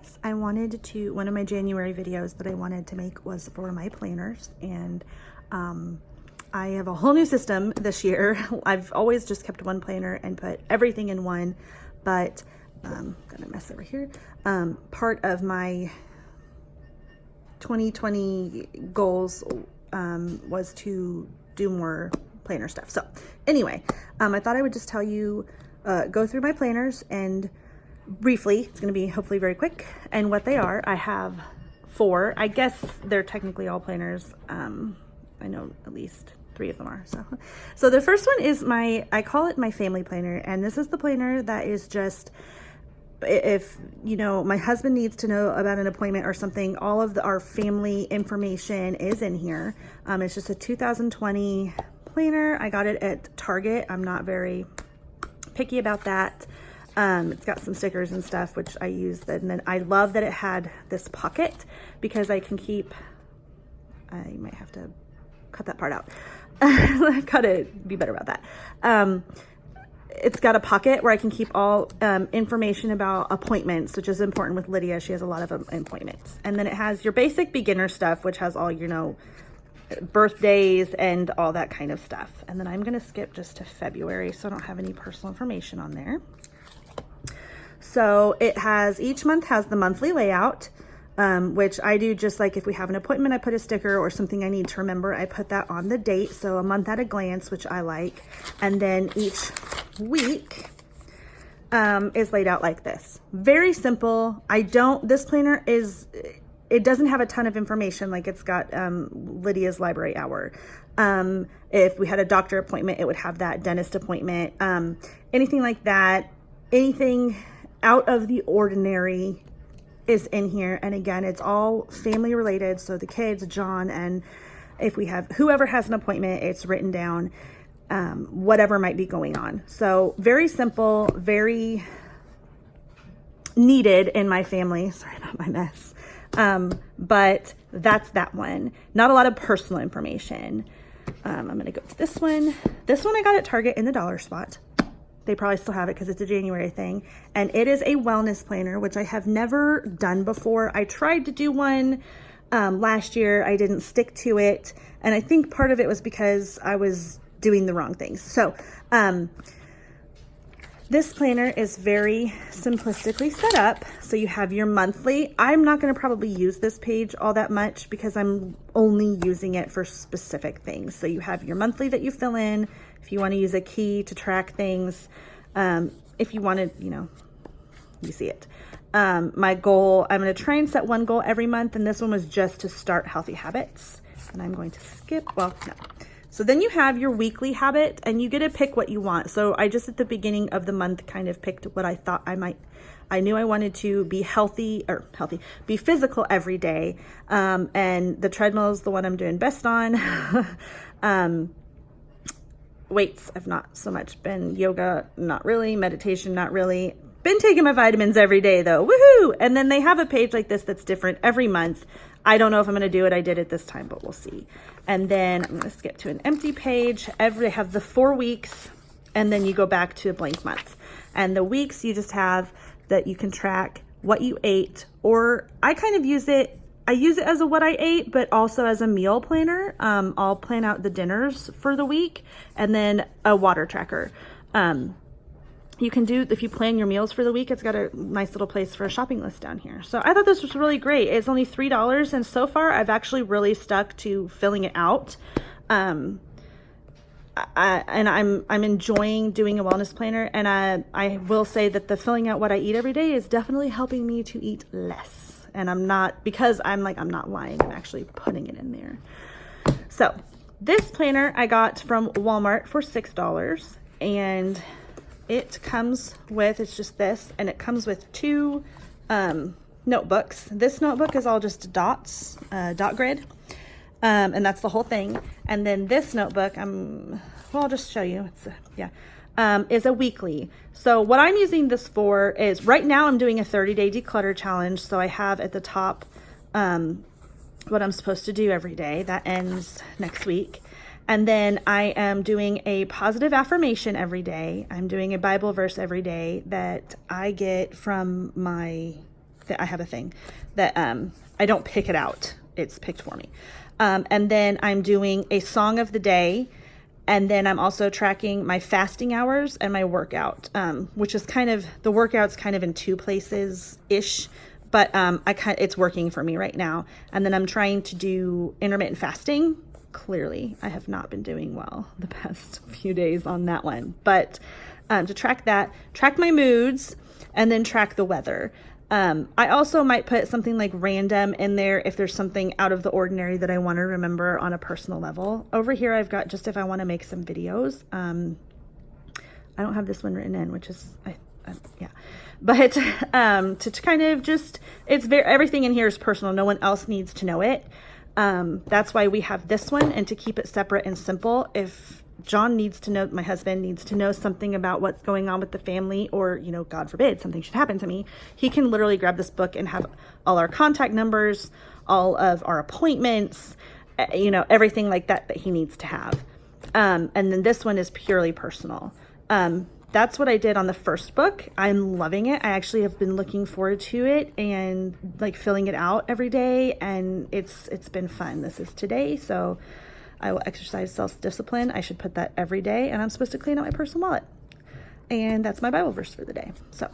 guys, one of my January videos that I wanted to make was for my planners, and I have a whole new system this year. I've always just kept one planner and put everything in one, but got a mess over here. Part of my 2020 goals was to do more planner stuff. So anyway, I thought I would just tell you, go through my planners and briefly, it's going to be hopefully very quick, and what they are. I have 4. I guess they're technically all planners. I know at least 3 of them are. So the first one is I call it my family planner, and this is the planner that is just, if you know, my husband needs to know about an appointment or something, all of our family information is in here. It's just a 2020 planner. I got it at Target. I'm not very picky about that. It's got some stickers and stuff, which I use. And then I love that it had this pocket, because I can keep, I might have to cut that part out. I've got to be better about that. It's got a pocket where I can keep all information about appointments, which is important with Lydia. She has a lot of appointments. And then it has your basic beginner stuff, which has all, you know, birthdays and all that kind of stuff. And then I'm going to skip just to February, so I don't have any personal information on there. So it has, each month has the monthly layout, which I do just like if we have an appointment, I put a sticker, or something I need to remember, I put that on the date. So a month at a glance, which I like. And then each week is laid out like this. Very simple. This planner it doesn't have a ton of information. Like, it's got Lydia's library hour. If we had a doctor appointment, it would have that, dentist appointment, anything like that. Anything out of the ordinary is in here. And again, it's all family related. So the kids, John, and if we have whoever has an appointment, it's written down, whatever might be going on. So very simple, very needed in my family. Sorry about my mess. But that's that one. Not a lot of personal information. I'm going to go to this one. This one I got at Target in the dollar spot. They probably still have it because it's a January thing. And it is a wellness planner, which I have never done before. I tried to do one last year. I didn't stick to it. And I think part of it was because I was doing the wrong things. So this planner is very simplistically set up. So you have your monthly. I'm not going to probably use this page all that much because I'm only using it for specific things. So you have your monthly that you fill in. If you want to use a key to track things, if you want to, you know, you see it. My goal, I'm going to try and set one goal every month. And this one was just to start healthy habits. And I'm going to skip, well, no. So then you have your weekly habit, and you get to pick what you want. So I just at the beginning of the month kind of picked what I thought I knew I wanted to be be physical every day. And the treadmill is the one I'm doing best on. Weights, I've not so much been. Yoga, not really. Meditation, not really. Been taking my vitamins every day though. Woohoo! And then they have a page like this that's different every month. I don't know if I'm going to do it. I did it this time, but we'll see. And then I'm going to skip to an empty page. They have the 4 weeks, and then you go back to a blank month. And the weeks, you just have that you can track what you ate, or I kind of use it. I use it as a what I ate, but also as a meal planner. I'll plan out the dinners for the week, and then a water tracker. You can do, if you plan your meals for the week, it's got a nice little place for a shopping list down here. So I thought this was really great. It's only $3, and so far I've actually really stuck to filling it out. And I'm enjoying doing a wellness planner, and I will say that the filling out what I eat every day is definitely helping me to eat less. And I'm not, because I'm not lying, I'm actually putting it in there. So this planner I got from Walmart for $6, and it comes with, it's just this, and it comes with 2 notebooks. This notebook is all just dots, dot grid, and that's the whole thing. And then this notebook, well, I'll just show you. Is a weekly. So what I'm using this for is, right now I'm doing a 30-day declutter challenge. So I have at the top what I'm supposed to do every day. That ends next week. And then I am doing a positive affirmation every day. I'm doing a Bible verse every day that I get from my I have a thing that I don't pick it out. It's picked for me. And then I'm doing a song of the day. And then I'm also tracking my fasting hours and my workout, which is kind of, the workout's kind of in two places-ish, but it's working for me right now. And then I'm trying to do intermittent fasting. Clearly, I have not been doing well the past few days on that one. But to track that, track my moods, and then track the weather. I also might put something like random in there if there's something out of the ordinary that I want to remember on a personal level. Over here, I've got just if I want to make some videos. I don't have this one written in, which is, yeah. But to kind of just, everything in here is personal. No one else needs to know it. That's why we have this one, and to keep it separate and simple. If John needs to know, my husband needs to know something about what's going on with the family, or, you know, God forbid, something should happen to me, he can literally grab this book and have all our contact numbers, all of our appointments, you know, everything like that he needs to have. And then this one is purely personal. That's what I did on the first book. I'm loving it. I actually have been looking forward to it and like filling it out every day, and it's been fun. This is today, so I will exercise self-discipline. I should put that every day, and I'm supposed to clean out my personal wallet. And that's my Bible verse for the day. So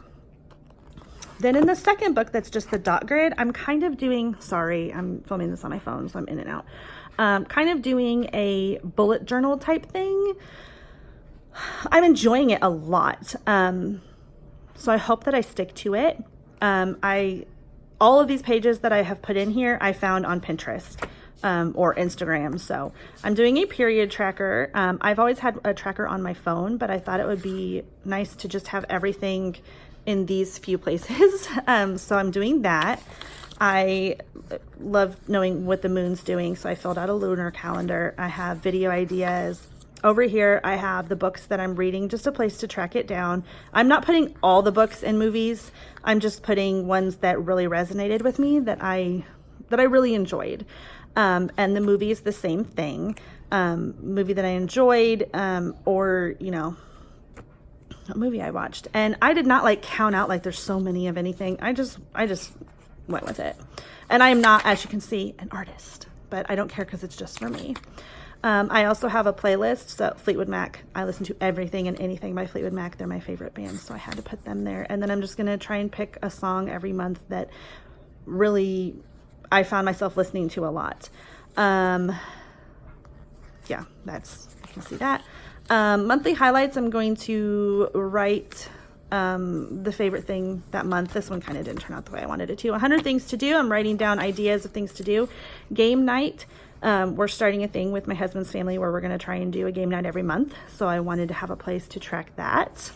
then in the second book, that's just the dot grid, I'm kind of doing, sorry, I'm filming this on my phone, so I'm in and out. Kind of doing a bullet journal type thing. I'm enjoying it a lot. So I hope that I stick to it. All of these pages that I have put in here, I found on Pinterest. Or Instagram. So I'm doing a period tracker. I've always had a tracker on my phone, but I thought it would be nice to just have everything in these few places. So I'm doing that. I love knowing what the moon's doing, so I filled out a lunar calendar. I have video ideas. Over here, I have the books that I'm reading, just a place to track it down. I'm not putting all the books in movies. I'm just putting ones that really resonated with me, that I really enjoyed. And the movie is the same thing. Movie that I enjoyed, or, you know, a movie I watched. And I did not like count out like there's so many of anything. I just went with it. And I am not, as you can see, an artist, but I don't care because it's just for me. I also have a playlist. So Fleetwood Mac, I listen to everything and anything by Fleetwood Mac. They're my favorite band, so I had to put them there. And then I'm just going to try and pick a song every month that really I found myself listening to a lot. Yeah, you can see that. Monthly highlights, I'm going to write the favorite thing that month. This one kind of didn't turn out the way I wanted it to. 100 things to do. I'm writing down ideas of things to do. Game night. We're starting a thing with my husband's family where we're going to try and do a game night every month. So I wanted to have a place to track that.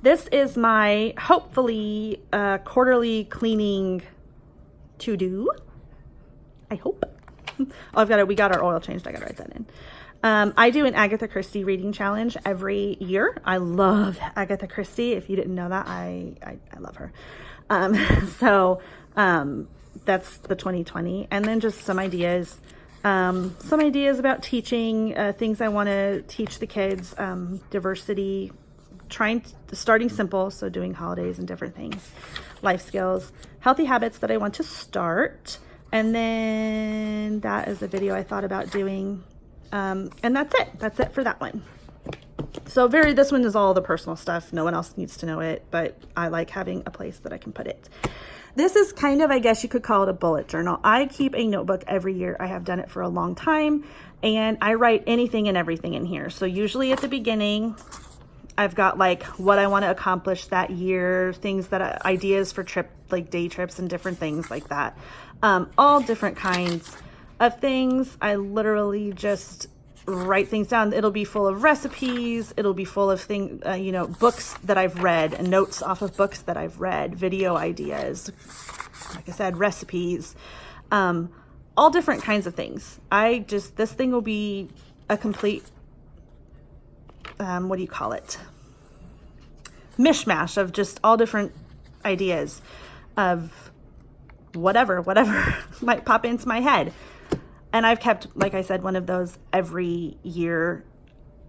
This is my, hopefully, quarterly cleaning to do. I hope. Oh, we got our oil changed. I got to write that in. I do an Agatha Christie reading challenge every year. I love Agatha Christie. If you didn't know that, I love her. That's the 2020. And then just some ideas about teaching, things I want to teach the kids, diversity, starting simple. So doing holidays and different things, life skills, healthy habits that I want to start. And then that is a video I thought about doing. And that's it. That's it for that one. So this one is all the personal stuff. No one else needs to know it, but I like having a place that I can put it. This is kind of, I guess you could call it a bullet journal. I keep a notebook every year. I have done it for a long time, and I write anything and everything in here. So usually at the beginning, I've got like what I want to accomplish that year, ideas for like day trips and different things like that. All different kinds of things. I literally just write things down. It'll be full of recipes. It'll be full of books that I've read and notes off of books that I've read, video ideas, like I said, recipes, all different kinds of things. This thing will be a complete, what do you call it? Mishmash of just all different ideas of whatever might pop into my head. And I've kept, like I said, one of those every year.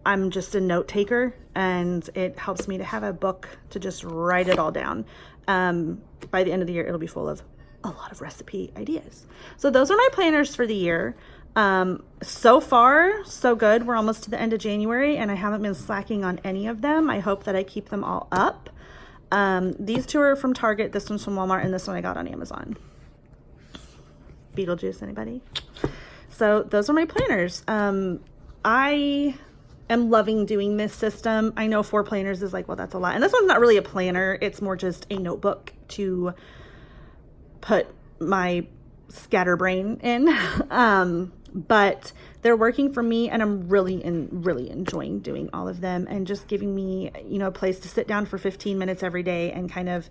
I'm just a note taker, and it helps me to have a book to just write it all down. by the end of the year, it'll be full of a lot of recipe ideas. So those are my planners for the year. So far, so good. We're almost to the end of January and I haven't been slacking on any of them. I hope that I keep them all up. These two are from Target, this one's from Walmart, and this one I got on Amazon. Beetlejuice, anybody? So those are my planners. I am loving doing this system. I know 4 planners is like, well, that's a lot. And this one's not really a planner. It's more just a notebook to put my scatterbrain in. But they're working for me and I'm really enjoying doing all of them and just giving me, you know, a place to sit down for 15 minutes every day and kind of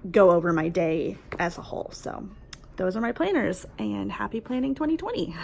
go over my day as a whole. So those are my planners and happy planning 2020.